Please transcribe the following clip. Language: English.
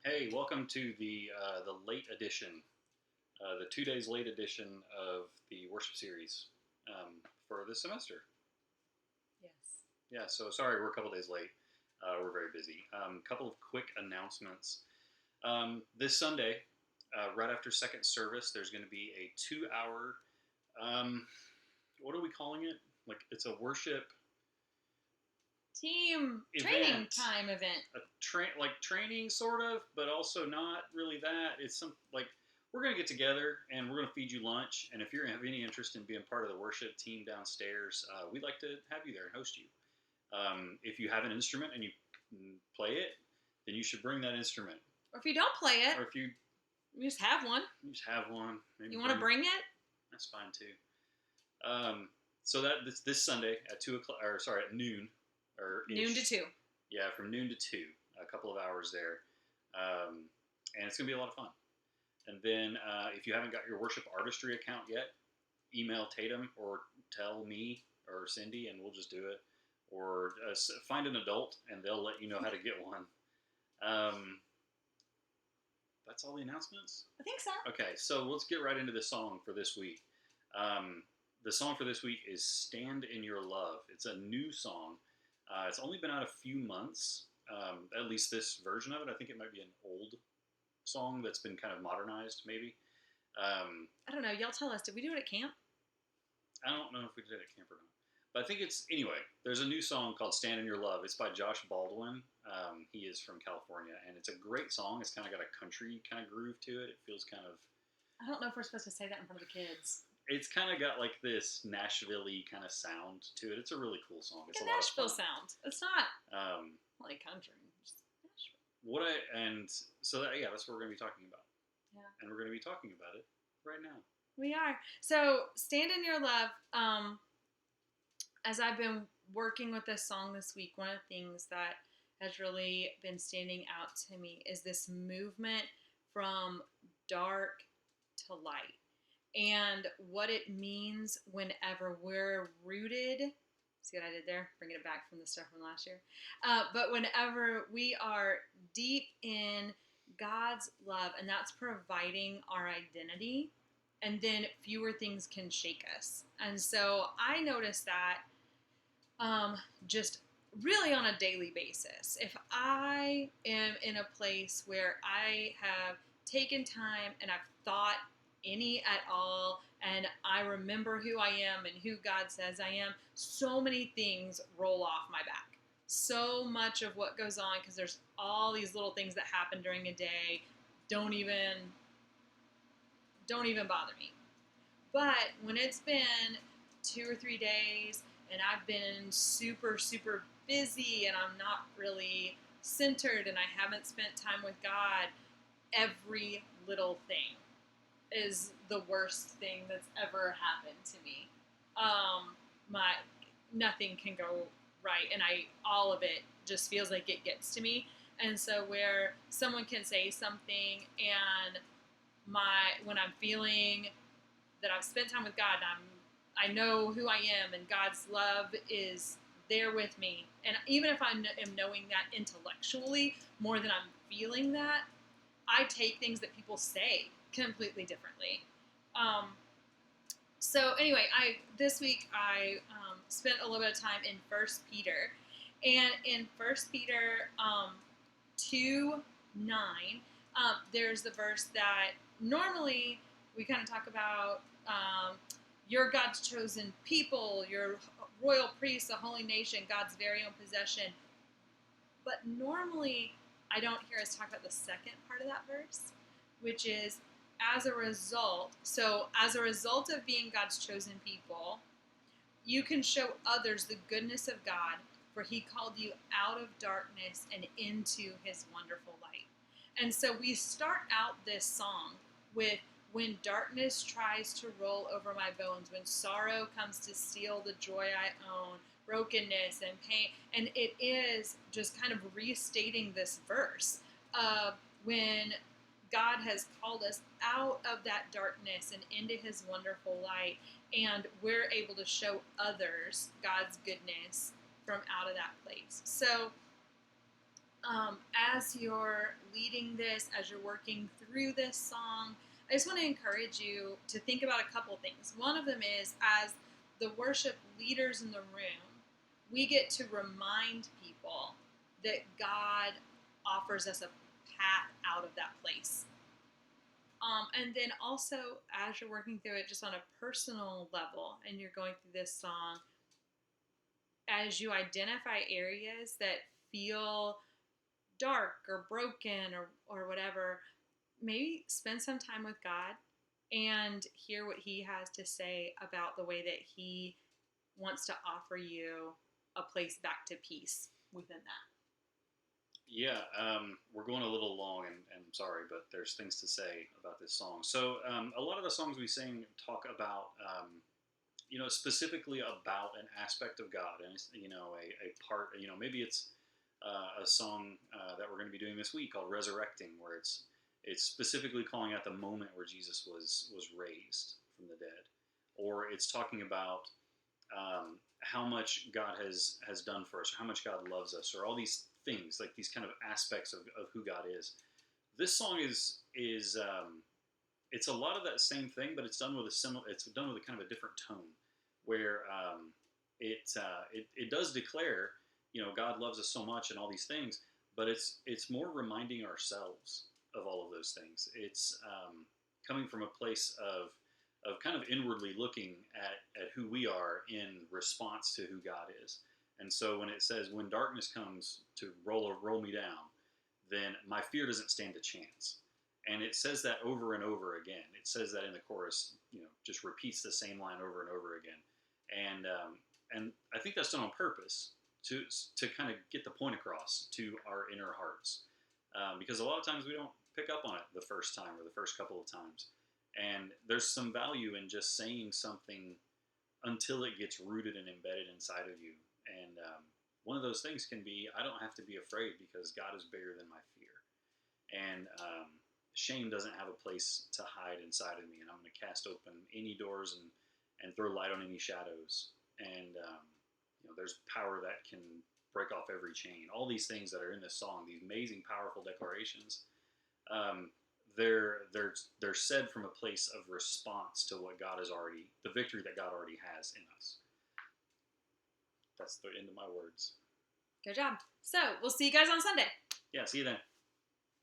Hey, welcome to the late edition, the 2 days late edition of the worship series for this semester. Yes. Yeah, so sorry we're a couple days late. We're very busy. A couple of quick announcements. This Sunday, right after second service, there's going to be a 2 hour. What are we calling it? Like it's a worship Team training event, time event. like training sort of, but also not really that. It's some like we're gonna get together and we're gonna feed you lunch. And if you have any interest in being part of the worship team downstairs, we'd like to have you there and host you. If you have an instrument and you play it, then you should bring that instrument. Or if you don't play it, Or if you just have one. just have one, maybe You want to bring it? That's fine too. So that this Sunday at 2 o'clock, or sorry, at noon, or Noon to 2. Yeah, from noon to 2, a couple of hours there. And it's going to be a lot of fun. And then if you haven't got your worship artistry account yet, email Tatum or tell me or Cindy and we'll just do it. Or find an adult and they'll let you know how to get one. That's all the announcements? I think so. Okay, so let's get right into the song for this week. The song for this week is Stand in Your Love. It's a new song. It's only been out a few months, at least this version of it. I think it might be an old song that's been kind of modernized, maybe. I don't know. Y'all tell us. Did we do it at camp? I don't know if we did it at camp or not. But I think anyway, there's a new song called Stand in Your Love. It's by Josh Baldwin. He is from California, and it's a great song. It's kind of got a country kind of groove to it. It feels kind of... I don't know if we're supposed to say that in front of the kids. It's kind of got like this Nashville-y kind of sound to it. It's a really cool song. It's a a lot Nashville of fun. sound. It's not like country. Just Nashville. So that's what we're going to be talking about. Yeah. And we're going to be talking about it right now. We are. So, Stand in Your Love. As I've been working with this song this week, one of the things that has really been standing out to me is this movement from dark to light. And what it means whenever we're rooted. See what I did there? Bringing it back from the stuff from last year. But whenever we are deep in God's love, and that's providing our identity, and then fewer things can shake us. And so I notice that just really on a daily basis. If I am in a place where I have taken time and I've thought any at all, and I remember who I am and who God says I am, so many things roll off my back. So much of what goes on, because there's all these little things that happen during a day, don't even bother me. But when it's been 2 or 3 days and I've been super, super busy and I'm not really centered and I haven't spent time with God, every little thing is the worst thing that's ever happened to me. Nothing can go right, and all of it just feels like it gets to me. And so where someone can say something, and when I'm feeling that I've spent time with God, and I know who I am, and God's love is there with me, and even if I am knowing that intellectually more than I'm feeling that, I take things that people say completely differently. So anyway, this week I spent a little bit of time in 1 Peter, and in 1 Peter 2:9, there's the verse that normally we kind of talk about. You're God's chosen people, you're royal priests, a holy nation, God's very own possession. But normally I don't hear us talk about the second part of that verse, which is as a result of being God's chosen people, you can show others the goodness of God, for he called you out of darkness and into his wonderful light. And so we start out this song with, when darkness tries to roll over my bones, when sorrow comes to steal the joy I own, brokenness and pain. And it is just kind of restating this verse of when God has called us out of that darkness and into his wonderful light, and we're able to show others God's goodness from out of that place. So as you're leading this, as you're working through this song, I just want to encourage you to think about a couple things. One of them is, as the worship leaders in the room, we get to remind people that God offers us a path out of that place. And then also, as you're working through it just on a personal level and you're going through this song, as you identify areas that feel dark or broken or whatever, maybe spend some time with God and hear what He has to say about the way that He wants to offer you a place back to peace within that. Yeah, we're going a little long, and I'm sorry, but there's things to say about this song. So, a lot of the songs we sing talk about, specifically about an aspect of God, and a part. Maybe it's a song that we're going to be doing this week called "Resurrecting," where it's specifically calling out the moment where Jesus was raised from the dead, or it's talking about how much God has done for us, or how much God loves us, or all these things, like these kind of aspects of who God is. This song is it's a lot of that same thing, but it's done with it's done with a kind of a different tone, where it does declare, God loves us so much and all these things, but it's more reminding ourselves of all of those things. It's coming from a place of kind of inwardly looking at who we are in response to who God is. And so when it says, when darkness comes to roll me down, then my fear doesn't stand a chance. And it says that over and over again. It says that in the chorus, just repeats the same line over and over again. And I think that's done on purpose to kind of get the point across to our inner hearts. Because a lot of times we don't pick up on it the first time or the first couple of times. And there's some value in just saying something until it gets rooted and embedded inside of you. And one of those things can be, I don't have to be afraid because God is bigger than my fear. And shame doesn't have a place to hide inside of me. And I'm going to cast open any doors and throw light on any shadows. And, there's power that can break off every chain. All these things that are in this song, these amazing, powerful declarations, they're said from a place of response to what God has already, the victory that God already has in us. That's the end of my words. Good job. So we'll see you guys on Sunday. Yeah, see you then.